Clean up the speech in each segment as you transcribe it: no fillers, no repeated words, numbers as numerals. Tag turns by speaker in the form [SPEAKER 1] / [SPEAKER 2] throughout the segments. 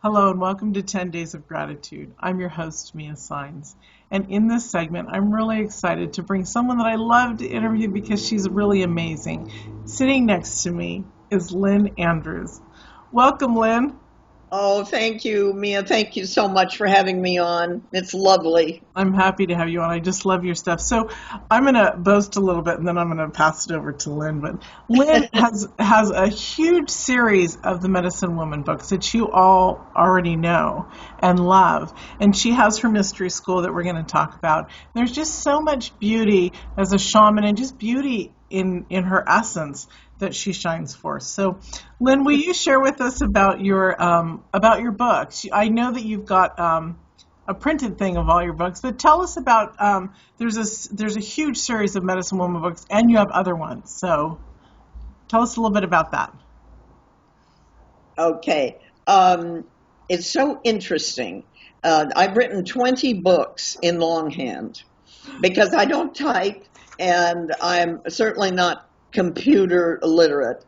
[SPEAKER 1] Hello and welcome to 10 Days of Gratitude. I'm your host, Mia Saenz. And in this segment, I'm really excited to bring someone that I love to interview because she's really amazing. Sitting next to me is Lynn Andrews. Welcome, Lynn.
[SPEAKER 2] Oh, thank you, Mia. Thank you so much for having me on. It's lovely.
[SPEAKER 1] I'm happy to have you on. I just love your stuff. So I'm going to boast a little bit and then I'm going to pass it over to Lynn. But Lynn has a huge series of the Medicine Woman books that you all already know and love. And she has her mystery school that we're going to talk about. There's just so much beauty as a shaman and just beauty in her essence that she shines forth. So, Lynn, will you share with us about your books? I know that you've got a printed thing of all your books, but tell us about there's a huge series of Medicine Woman books, and you have other ones. So, tell us a little bit about that.
[SPEAKER 2] Okay. It's so interesting. I've written 20 books in longhand because I don't type and I'm certainly not computer literate.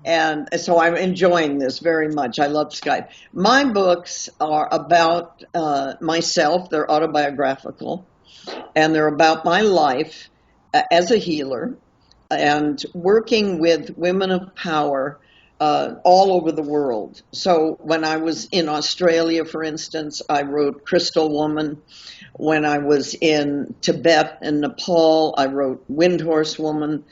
[SPEAKER 2] And so I'm enjoying this very much. I love Skype. My books are about myself. They're autobiographical, and they're about my life as a healer and working with women of power all over the world. So when I was in Australia, for instance, I wrote Crystal Woman. When I was in Tibet and Nepal, I wrote Windhorse Woman.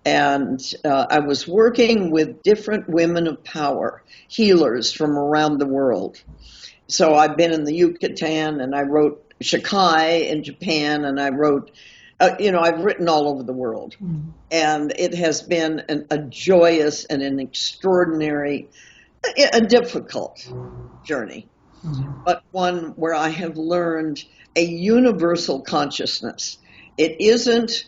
[SPEAKER 2] And I was working with different women of power, healers from around the world. So I've been in the Yucatan, and I wrote Shikai in Japan, and I wrote, I've written all over the world. Mm-hmm. And it has been a joyous and an extraordinary, a difficult journey, mm-hmm. but one where I have learned a universal consciousness. It isn't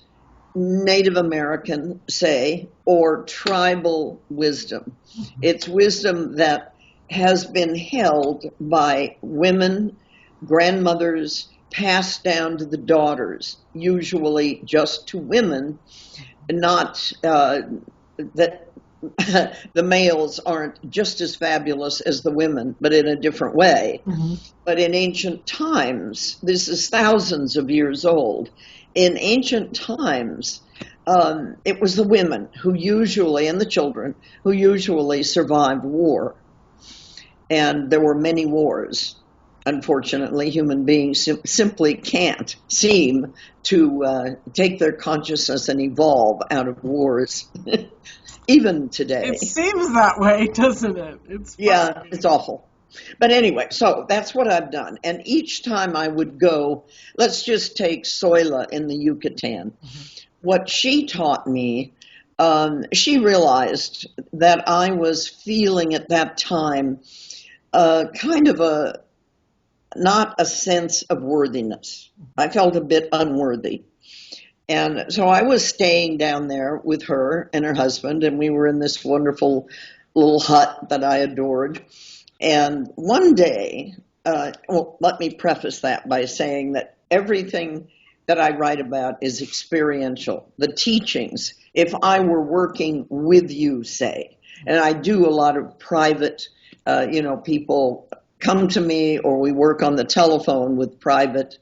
[SPEAKER 2] Native American, say, or tribal wisdom. It's wisdom that has been held by women, grandmothers, passed down to the daughters, usually just to women, not that the males aren't just as fabulous as the women, but in a different way. Mm-hmm. But in ancient times, this is thousands of years old, in ancient times, it was the women who usually, and the children, who usually survived war. And there were many wars. Unfortunately, human beings simply can't seem to take their consciousness and evolve out of wars, even today.
[SPEAKER 1] It seems that way, doesn't it?
[SPEAKER 2] Yeah, it's awful. But anyway, so that's what I've done. And each time I would go, let's just take Soila in the Yucatan. Mm-hmm. What she taught me, she realized that I was feeling at that time kind of not a sense of worthiness. I felt a bit unworthy. And so I was staying down there with her and her husband, and we were in this wonderful little hut that I adored. And one day, let me preface that by saying that everything that I write about is experiential. The teachings, if I were working with you, say, and I do a lot of private, people come to me or we work on the telephone with private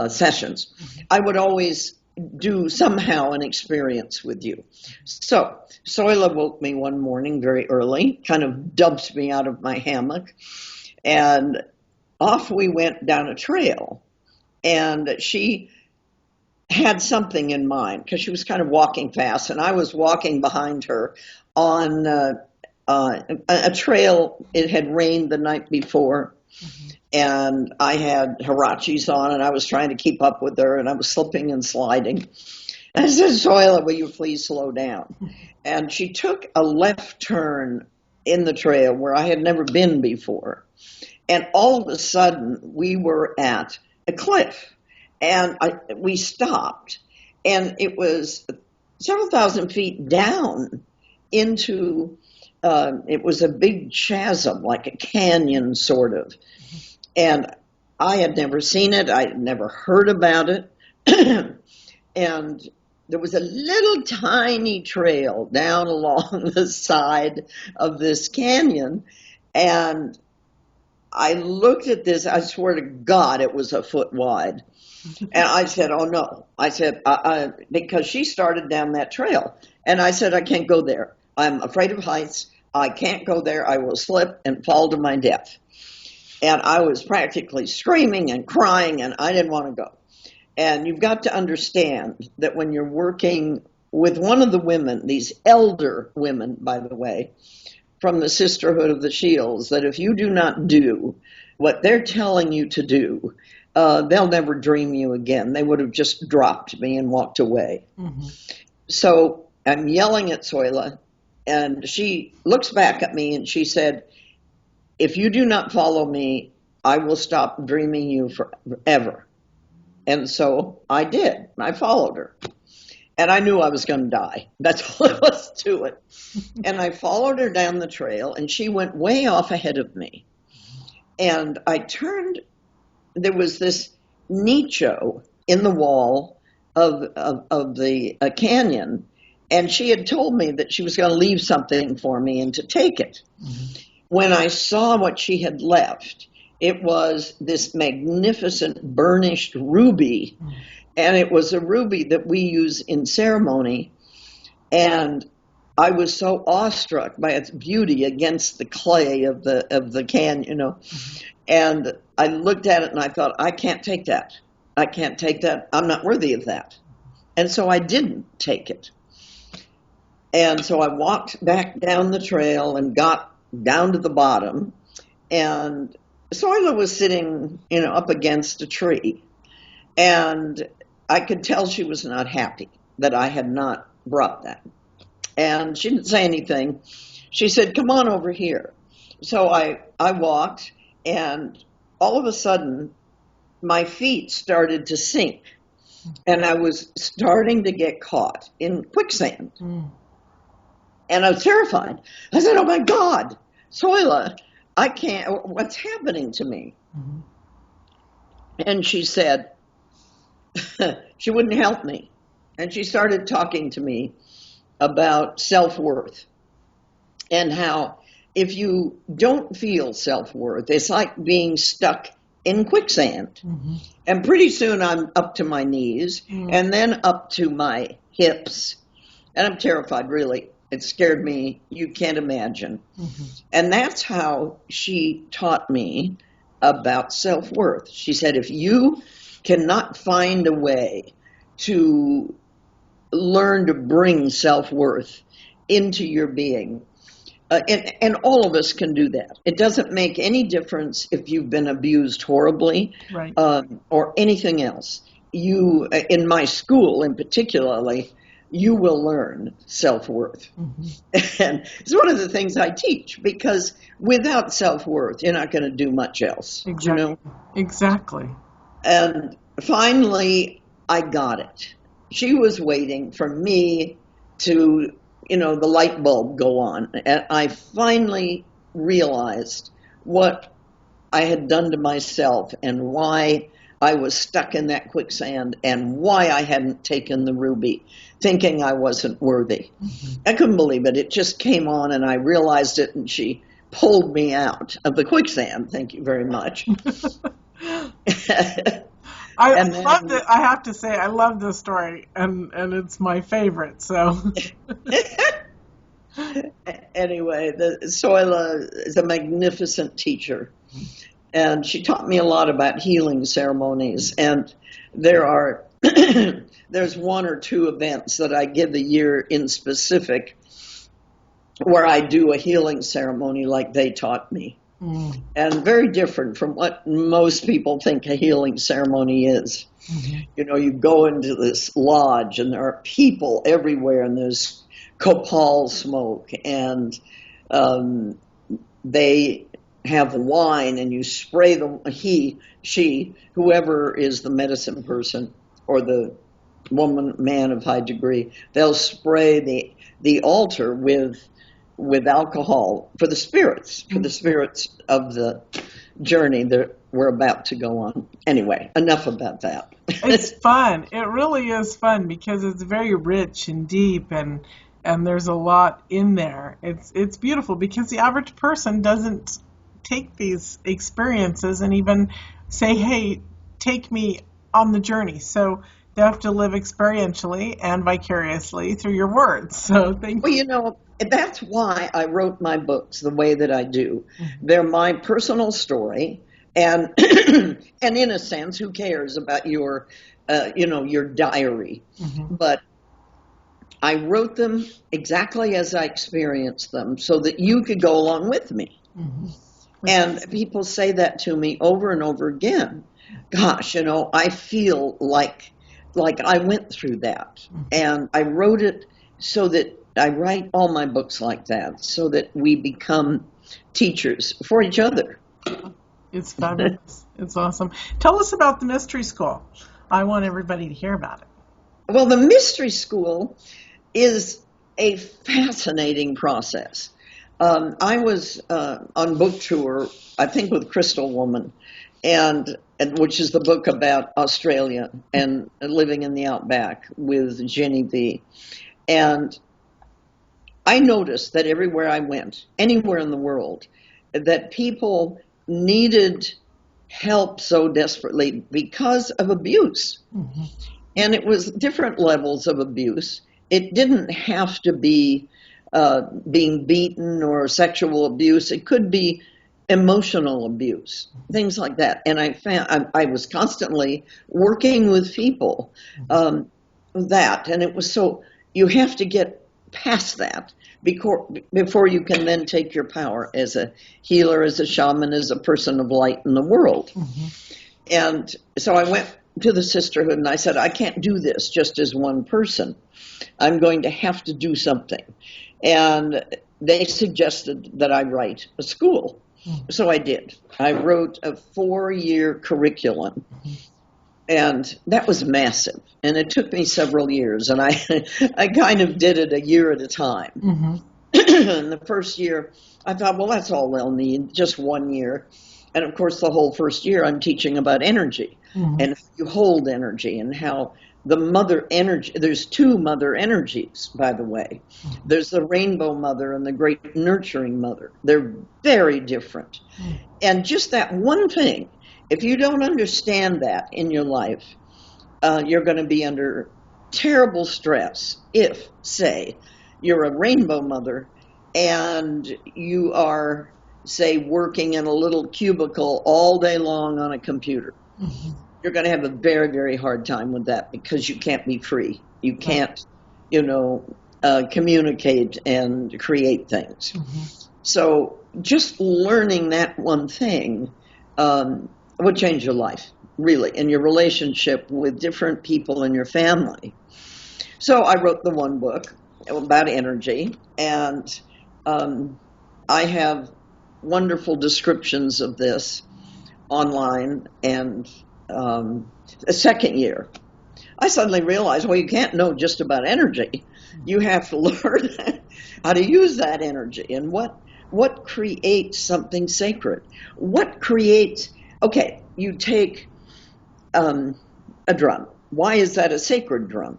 [SPEAKER 2] sessions, I would always do somehow an experience with you. So Soila woke me one morning very early, kind of dumped me out of my hammock, and off we went down a trail. And she had something in mind because she was kind of walking fast, and I was walking behind her on a trail. It had rained the night before. Mm-hmm. And I had huaraches on, and I was trying to keep up with her, and I was slipping and sliding. And I said, Soila, will you please slow down? And she took a left turn in the trail where I had never been before. And all of a sudden, we were at a cliff. And we stopped. And it was several thousand feet down into, it was a big chasm, like a canyon sort of. And I had never seen it. I had never heard about it. And there was a little tiny trail down along the side of this canyon. And I looked at this, I swear to God, it was a foot wide. And I said, oh no. I said, because she started down that trail. And I said, I can't go there. I'm afraid of heights. I can't go there. I will slip and fall to my death. And I was practically screaming and crying, and I didn't want to go. And you've got to understand that when you're working with one of the women, these elder women, by the way, from the Sisterhood of the Shields, that if you do not do what they're telling you to do, they'll never dream you again. They would have just dropped me and walked away. Mm-hmm. So I'm yelling at Soila, and she looks back at me and she said, if you do not follow me, I will stop dreaming you forever. And so I did. I followed her. And I knew I was going to die. That's all there was to it. And I followed her down the trail, and she went way off ahead of me. And I turned. There was this nicho in the wall of the canyon, and she had told me that she was going to leave something for me and to take it. Mm-hmm. When I saw what she had left, it was this magnificent burnished ruby. Mm-hmm. And it was a ruby that we use in ceremony. And I was so awestruck by its beauty against the clay of the canyon, you know. Mm-hmm. And I looked at it and I thought, I can't take that. I can't take that. I'm not worthy of that. And so I didn't take it. And so I walked back down the trail and got down to the bottom. And Soila was sitting, you know, up against a tree. And I could tell she was not happy that I had not brought that. And she didn't say anything. She said, come on over here. So I walked, and all of a sudden, my feet started to sink. And I was starting to get caught in quicksand. Mm. And I was terrified. I said, oh my God, Soila, I can't, what's happening to me? Mm-hmm. And she said, she wouldn't help me. And she started talking to me about self-worth and how if you don't feel self-worth, it's like being stuck in quicksand. Mm-hmm. And pretty soon I'm up to my knees and then up to my hips. And I'm terrified, really. It scared me. You can't imagine. Mm-hmm. And that's how she taught me about self-worth. She said, if you cannot find a way to learn to bring self-worth into your being, and all of us can do that. It doesn't make any difference if you've been abused horribly, right, or anything else. You, in my school in particularly, you will learn self-worth. Mm-hmm. And it's one of the things I teach, because without self-worth, you're not going to do much else.
[SPEAKER 1] Exactly.
[SPEAKER 2] You know?
[SPEAKER 1] Exactly.
[SPEAKER 2] And finally, I got it. She was waiting for me to, you know, the light bulb go on. And I finally realized what I had done to myself and why I was stuck in that quicksand and why I hadn't taken the ruby, thinking I wasn't worthy. Mm-hmm. I couldn't believe it. It just came on and I realized it, and she pulled me out of the quicksand. Thank you very much.
[SPEAKER 1] I loved it. I have to say, I love this story, and it's my favorite. So,
[SPEAKER 2] anyway, Soila is a magnificent teacher, and she taught me a lot about healing ceremonies. And there's one or two events that I give a year in specific where I do a healing ceremony like they taught me. Mm. And very different from what most people think a healing ceremony is. Mm-hmm. You know, you go into this lodge and there are people everywhere and there's copal smoke and they have wine and you spray she, whoever is the medicine person or the woman, man of high degree, they'll spray the altar with alcohol for the spirits of the journey that we're about to go on. Anyway, enough about that.
[SPEAKER 1] It's fun. It really is fun because it's very rich and deep, and there's a lot in there. It's beautiful because the average person doesn't take these experiences and even say, hey, take me on the journey. So they have to live experientially and vicariously through your words. So thank
[SPEAKER 2] Well,
[SPEAKER 1] you.
[SPEAKER 2] you know, that's why I wrote my books the way that I do. They're my personal story, and and in a sense, who cares about your diary? But I wrote them exactly as I experienced them, so that you could go along with me. And people say that to me over and over again. Gosh, I feel like I went through that, and I wrote it so that I write all my books like that, so that we become teachers for each other.
[SPEAKER 1] It's fabulous. It's awesome. Tell us about the mystery school. I want everybody to hear about it.
[SPEAKER 2] Well, the mystery school is a fascinating process. I was on book tour, I think, with Crystal Woman, and which is the book about Australia and living in the Outback with Jenny V. And I noticed that everywhere I went, anywhere in the world, that people needed help so desperately because of abuse. And it was different levels of abuse. It didn't have to be being beaten or sexual abuse. It could be emotional abuse, things like that. And I found I was constantly working with people that, and it was so, you have to get past that before you can then take your power as a healer, as a shaman, as a person of light in the world. And so I went to the sisterhood and I said, I can't do this just as one person. I'm going to have to do something. And they suggested that I write a school. So I did. I wrote a 4-year curriculum. And that was massive. And it took me several years. And I kind of did it a year at a time. And the first year, I thought, well, that's all they'll need, just 1 year. And of course, the whole first year, I'm teaching about energy and how you hold energy and how the mother energy, there's 2 mother energies, by the way. There's the rainbow mother and the great nurturing mother. They're very different. And just that one thing, if you don't understand that in your life, you're going to be under terrible stress if, say, you're a rainbow mother and you are, say, working in a little cubicle all day long on a computer. You're going to have a very, very hard time with that because you can't be free. You can't, communicate and create things. So just learning that one thing would change your life, really, and your relationship with different people in your family. So I wrote the one book about energy, and I have wonderful descriptions of this online. And the second year, I suddenly realized, well, you can't know just about energy. You have to learn how to use that energy and what creates something sacred. What creates, okay, you take a drum. Why is that a sacred drum?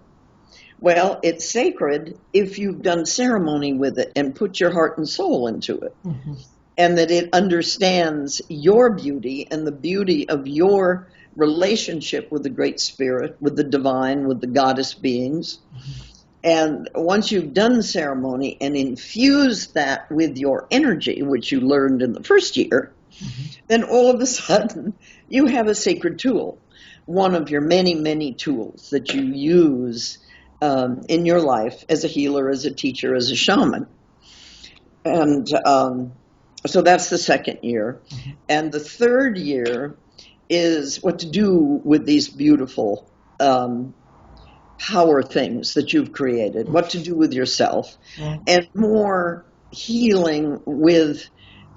[SPEAKER 2] Well, it's sacred if you've done ceremony with it and put your heart and soul into it. And that it understands your beauty and the beauty of your relationship with the Great Spirit, with the divine, with the goddess beings. And once you've done ceremony and infused that with your energy, which you learned in the first year, then all of a sudden you have a sacred tool, one of your many, many tools that you use in your life as a healer, as a teacher, as a shaman. And so that's the second year. And the third year is what to do with these beautiful power things that you've created, what to do with yourself, and more healing with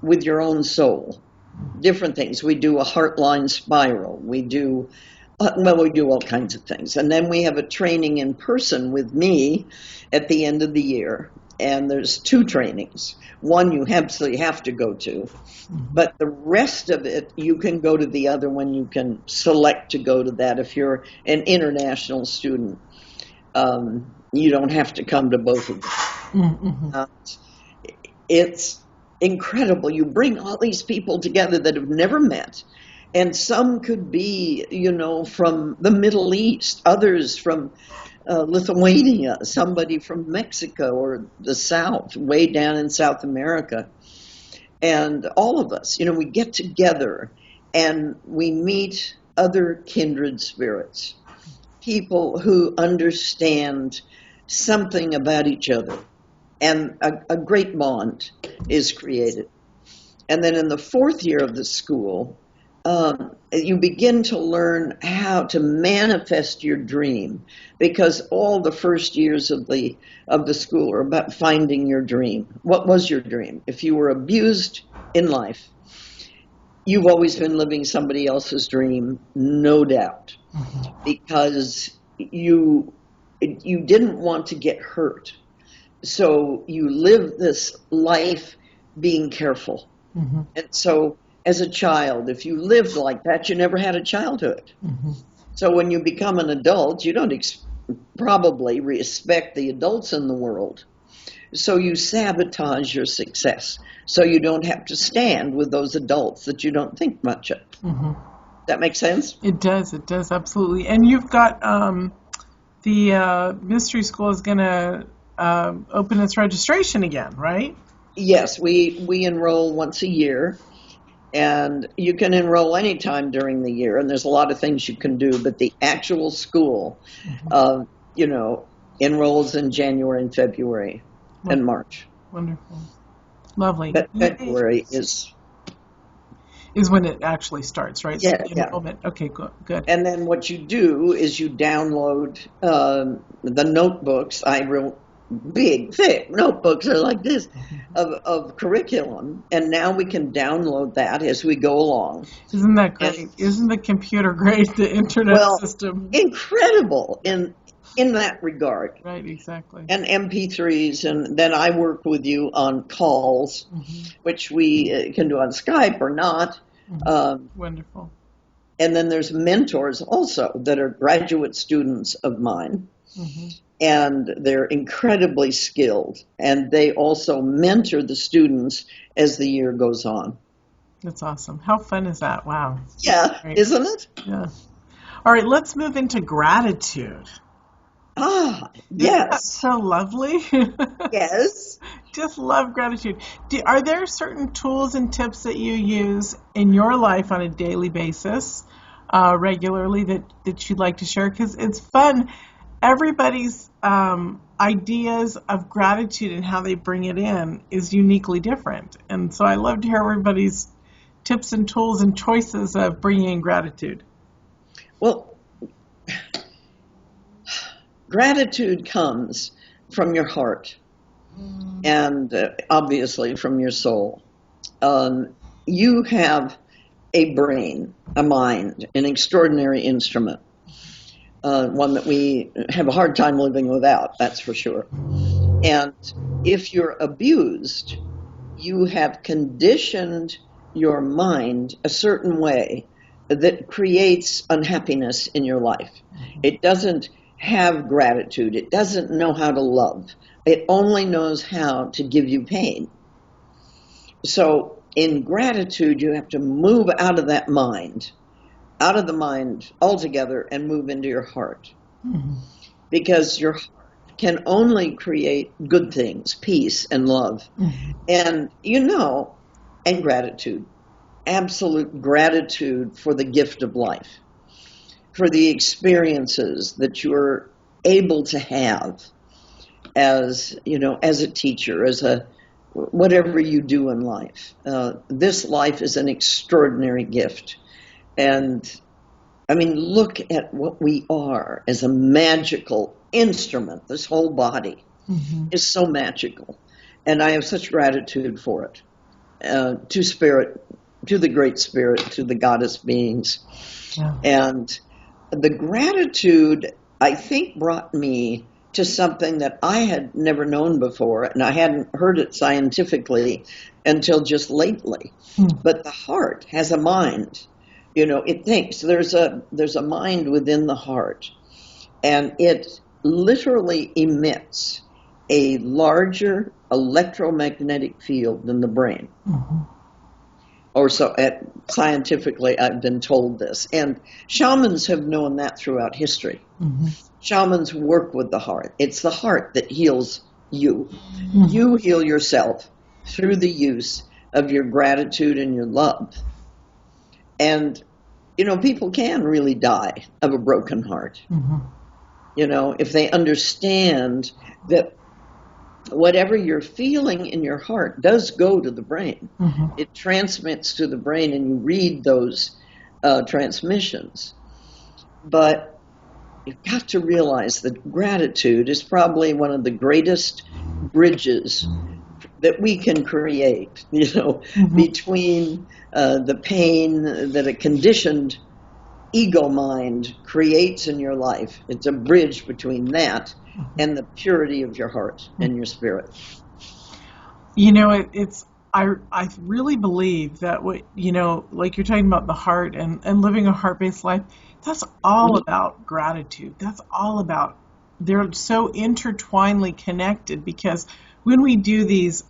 [SPEAKER 2] your own soul. Different things. We do a heartline spiral. We do all kinds of things. And then we have a training in person with me at the end of the year. And there's 2 trainings. One you absolutely have to go to. But the rest of it, you can go to the other one. You can select to go to that. If you're an international student, you don't have to come to both of them. It's incredible. You bring all these people together that have never met, and some could be, from the Middle East, others from Lithuania, somebody from Mexico or the South, way down in South America. And all of us, we get together and we meet other kindred spirits, people who understand something about each other. And a great bond is created. And then in the fourth year of the school, you begin to learn how to manifest your dream, because all the first years of the school are about finding your dream. What was your dream? If you were abused in life, you've always been living somebody else's dream, no doubt, because you didn't want to get hurt. So you live this life being careful. And so as a child, if you lived like that, you never had a childhood. So when you become an adult, you don't probably respect the adults in the world. So you sabotage your success. So you don't have to stand with those adults that you don't think much of. That makes sense?
[SPEAKER 1] It does, absolutely. And you've got the mystery school is going to open its registration again, right?
[SPEAKER 2] Yes, we enroll once a year. And you can enroll anytime during the year, and there's a lot of things you can do, but the actual school, enrolls in January and February and March.
[SPEAKER 1] Wonderful. Lovely.
[SPEAKER 2] But February is
[SPEAKER 1] when it actually starts, right?
[SPEAKER 2] Yeah,
[SPEAKER 1] So enrollment. Okay, good.
[SPEAKER 2] And then what you do is you download the notebooks. I wrote big, thick notebooks are like this of curriculum, and now we can download that as we go along.
[SPEAKER 1] Isn't that great? Isn't the computer great? The internet system
[SPEAKER 2] incredible in that regard.
[SPEAKER 1] Right, exactly.
[SPEAKER 2] And MP3s, and then I work with you on calls, which we can do on Skype or not.
[SPEAKER 1] Wonderful.
[SPEAKER 2] And then there's mentors also that are graduate students of mine. And they're incredibly skilled, and they also mentor the students as the year goes on.
[SPEAKER 1] That's awesome. How fun is that? Wow.
[SPEAKER 2] Yeah, isn't it?
[SPEAKER 1] Yeah. All right, let's move into gratitude.
[SPEAKER 2] Yes.
[SPEAKER 1] Isn't that so lovely?
[SPEAKER 2] Yes.
[SPEAKER 1] Just love gratitude. Are there certain tools and tips that you use in your life on a daily basis, regularly, that you'd like to share? Because it's fun. Everybody's ideas of gratitude and how they bring it in is uniquely different. And so I love to hear everybody's tips and tools and choices of bringing in gratitude.
[SPEAKER 2] Well, gratitude comes from your heart and obviously from your soul. You have a brain, a mind, an extraordinary instrument. One that we have a hard time living without, that's for sure. And if you're abused, you have conditioned your mind a certain way that creates unhappiness in your life. It doesn't have gratitude. It doesn't know how to love. It only knows how to give you pain. So in gratitude, you have to move out of that mind, out of the mind altogether, and move into your heart. Because your heart can only create good things, peace and love. And and gratitude, absolute gratitude for the gift of life, for the experiences that you're able to have as a teacher, as whatever you do in life. This life is an extraordinary gift. And I mean, look at what we are as a magical instrument. This whole body is so magical. And I have such gratitude for it. To Spirit, to the Great Spirit, to the goddess beings. Yeah. And the gratitude, I think, brought me to something that I had never known before, and I hadn't heard it scientifically until just lately. But the heart has a mind. It thinks. There's a mind within the heart, and it literally emits a larger electromagnetic field than the brain.
[SPEAKER 1] Mm-hmm.
[SPEAKER 2] Or so scientifically, I've been told this. And shamans have known that throughout history.
[SPEAKER 1] Mm-hmm.
[SPEAKER 2] Shamans work with the heart. It's the heart that heals you.
[SPEAKER 1] Mm-hmm.
[SPEAKER 2] You heal yourself through the use of your gratitude and your love. And, you know, people can really die of a broken heart.
[SPEAKER 1] Mm-hmm.
[SPEAKER 2] You know, if they understand that whatever you're feeling in your heart does go to the brain.
[SPEAKER 1] Mm-hmm.
[SPEAKER 2] It transmits to the brain, and you read those transmissions. But you've got to realize that gratitude is probably one of the greatest bridges that we can create, you know,
[SPEAKER 1] mm-hmm.
[SPEAKER 2] between the pain that a conditioned ego mind creates in your life. It's a bridge between that and the purity of your heart and your spirit.
[SPEAKER 1] You know, I really believe that what, you know, like you're talking about the heart and living a heart-based life, that's all about gratitude. That's all about, they're so intertwinedly connected, because when we do these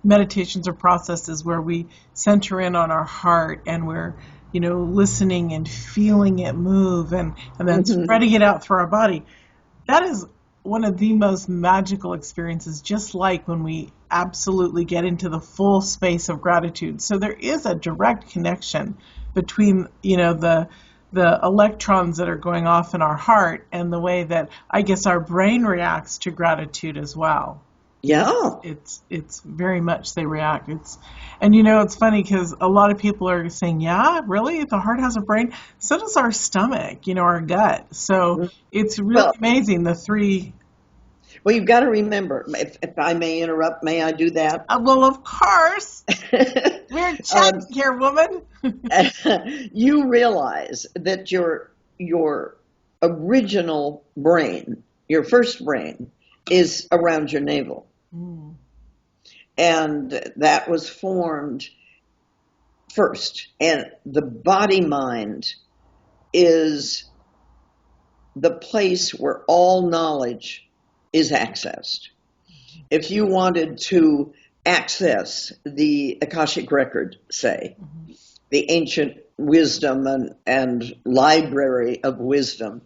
[SPEAKER 1] meditations or processes where we center in on our heart and we're, you know, listening and feeling it move and then spreading it out through our body, that is one of the most magical experiences, just like when we absolutely get into the full space of gratitude. So there is a direct connection between, you know, the electrons that are going off in our heart and the way that I guess our brain reacts to gratitude as well.
[SPEAKER 2] Yeah.
[SPEAKER 1] It's very much they react. And you know, it's funny because a lot of people are saying, yeah, really? The heart has a brain? So does our stomach, you know, our gut. So it's really amazing, the three.
[SPEAKER 2] Well, you've got to remember, if I may interrupt, may I do that?
[SPEAKER 1] Well, of course. We're chatting here, woman.
[SPEAKER 2] You realize that your original brain, your first brain, is around your navel. Mm. And that was formed first. And the body-mind is the place where all knowledge is accessed. If you wanted to access the Akashic record, say, the ancient wisdom and library of wisdom,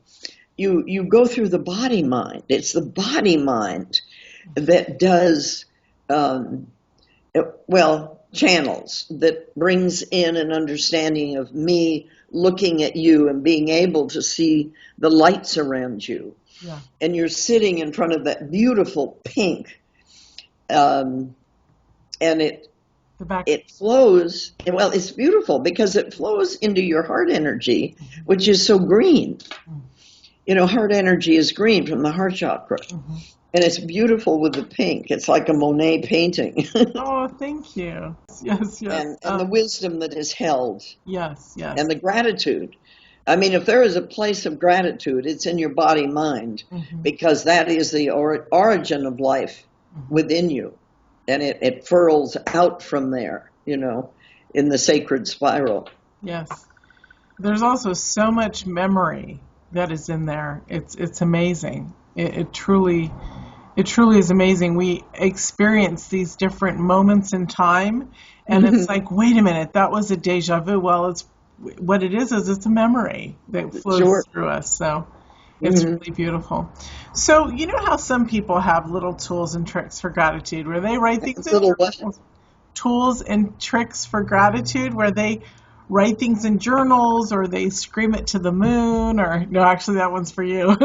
[SPEAKER 2] you go through the body mind. It's the body mind that does, channels, that brings in an understanding of me looking at you and being able to see the lights around you. Yeah. And you're sitting in front of that beautiful pink, and it flows. Well, it's beautiful because it flows into your heart energy, which is so green. You know, heart energy is green from the heart chakra. Mm-hmm. And it's beautiful with the pink. It's like a Monet painting.
[SPEAKER 1] Oh, thank you. Yes.
[SPEAKER 2] And the wisdom that is held.
[SPEAKER 1] Yes.
[SPEAKER 2] And the gratitude. I mean, if there is a place of gratitude, it's in your body-mind, because that is the origin of life within you. And it furls out from there, you know, in the sacred spiral.
[SPEAKER 1] Yes. There's also so much memory that is in there. It's amazing. It truly is amazing. We experience these different moments in time, and it's like, wait a minute, that was a deja vu. Well, it's what it is it's a memory that flows through us. So it's really beautiful. So you know how some people have little tools and tricks for gratitude, where they write things in tools and tricks for gratitude, where they write things in journals, or they scream it to the moon, or no, actually that one's for you.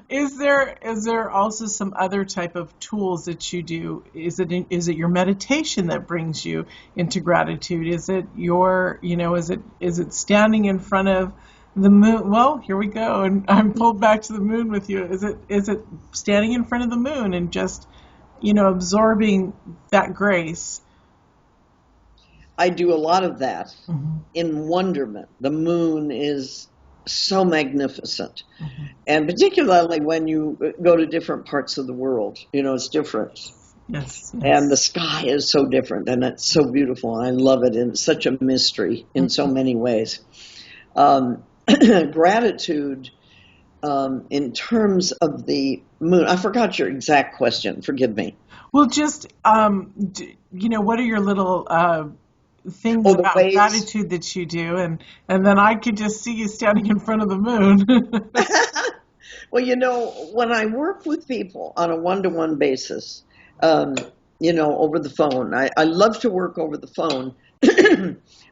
[SPEAKER 1] Is there also some other type of tools that you do? Is it your meditation that brings you into gratitude? Is it your, you know, is it standing in front of the moon? Well, here we go, and I'm pulled back to the moon with you. Is it standing in front of the moon and just, you know, absorbing that grace?
[SPEAKER 2] I do a lot of that in wonderment. The moon is so magnificent. And particularly when you go to different parts of the world, you know, it's different.
[SPEAKER 1] Yes.
[SPEAKER 2] And the sky is so different, and it's so beautiful. I love it, and it's such a mystery in so many ways. Gratitude in terms of the moon. I forgot your exact question. Forgive me.
[SPEAKER 1] Well, just, what are your little things
[SPEAKER 2] Oh, the
[SPEAKER 1] about
[SPEAKER 2] ways.
[SPEAKER 1] gratitude that you do? And then I could just see you standing in front of the moon.
[SPEAKER 2] Well, when I work with people on a one-to-one basis, over the phone, I love to work over the phone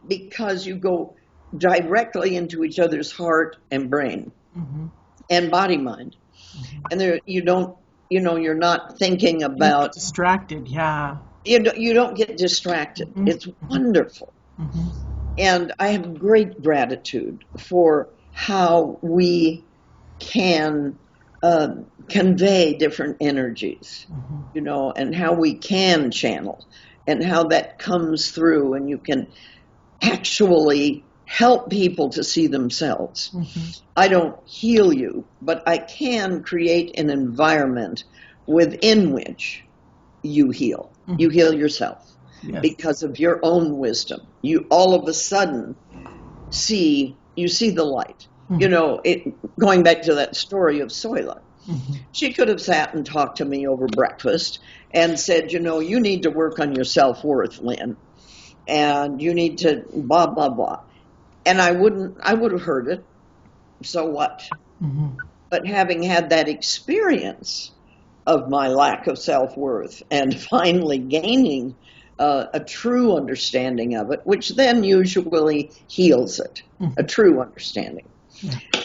[SPEAKER 2] because you go directly into each other's heart and brain and body mind. And there, you're not thinking about
[SPEAKER 1] Distracted, yeah.
[SPEAKER 2] You don't get distracted. It's wonderful. And I have great gratitude for how we can convey different energies, and how we can channel and how that comes through, and you can actually help people to see themselves. I don't heal you, but I can create an environment within which you heal. You heal yourself because of your own wisdom. You all of a sudden see the light. Going back to that story of Soila, she could have sat and talked to me over breakfast and said, you need to work on your self-worth, Lynn, and you need to blah, blah, blah. And I would have heard it. So what? But having had that experience of my lack of self-worth and finally gaining a true understanding of it, which then usually heals it, a true understanding.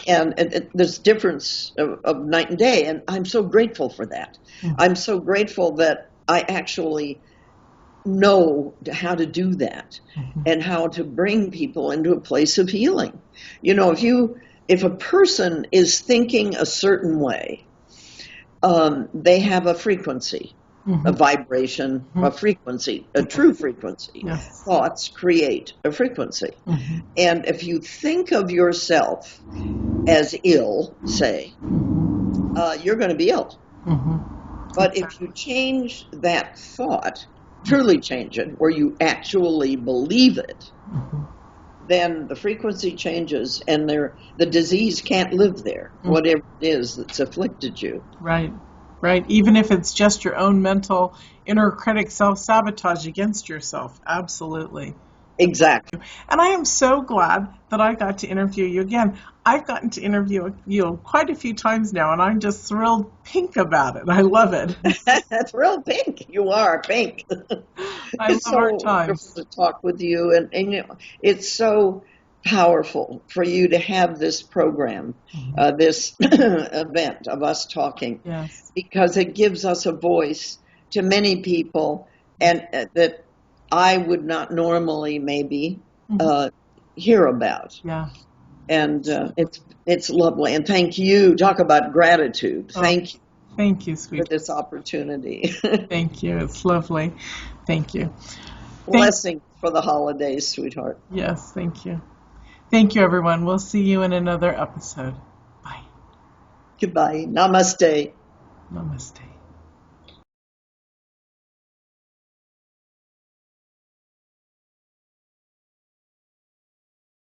[SPEAKER 2] And there's difference of night and day, and I'm so grateful for that. I'm so grateful that I actually know how to do that and how to bring people into a place of healing. If a person is thinking a certain way, they have a frequency, a vibration, a frequency, a true frequency.
[SPEAKER 1] Yes.
[SPEAKER 2] Thoughts create a frequency. And if you think of yourself as ill, say, you're going to be ill. But if you change that thought, truly change it, where you actually believe it, then the frequency changes and the disease can't live there, whatever it is that's afflicted you.
[SPEAKER 1] Right. Even if it's just your own mental inner critic self-sabotage against yourself. Absolutely.
[SPEAKER 2] Exactly.
[SPEAKER 1] And I am so glad that I got to interview you again. I've gotten to interview you quite a few times now, and I'm just thrilled pink about it. I love it.
[SPEAKER 2] Thrilled pink. You are pink.
[SPEAKER 1] I love our times.
[SPEAKER 2] It's so wonderful to talk with you, and it's so powerful for you to have this program, this event of us talking, because it gives us a voice to many people, and that I would not normally maybe hear about.
[SPEAKER 1] Yeah.
[SPEAKER 2] And it's lovely. And thank you. Talk about gratitude. Thank you.
[SPEAKER 1] Thank you, sweetheart,
[SPEAKER 2] for this opportunity.
[SPEAKER 1] Thank you. It's lovely. Thank you.
[SPEAKER 2] Blessings for the holidays, sweetheart.
[SPEAKER 1] Yes, thank you. Thank you, everyone. We'll see you in another episode. Bye.
[SPEAKER 2] Goodbye. Namaste.
[SPEAKER 1] Namaste.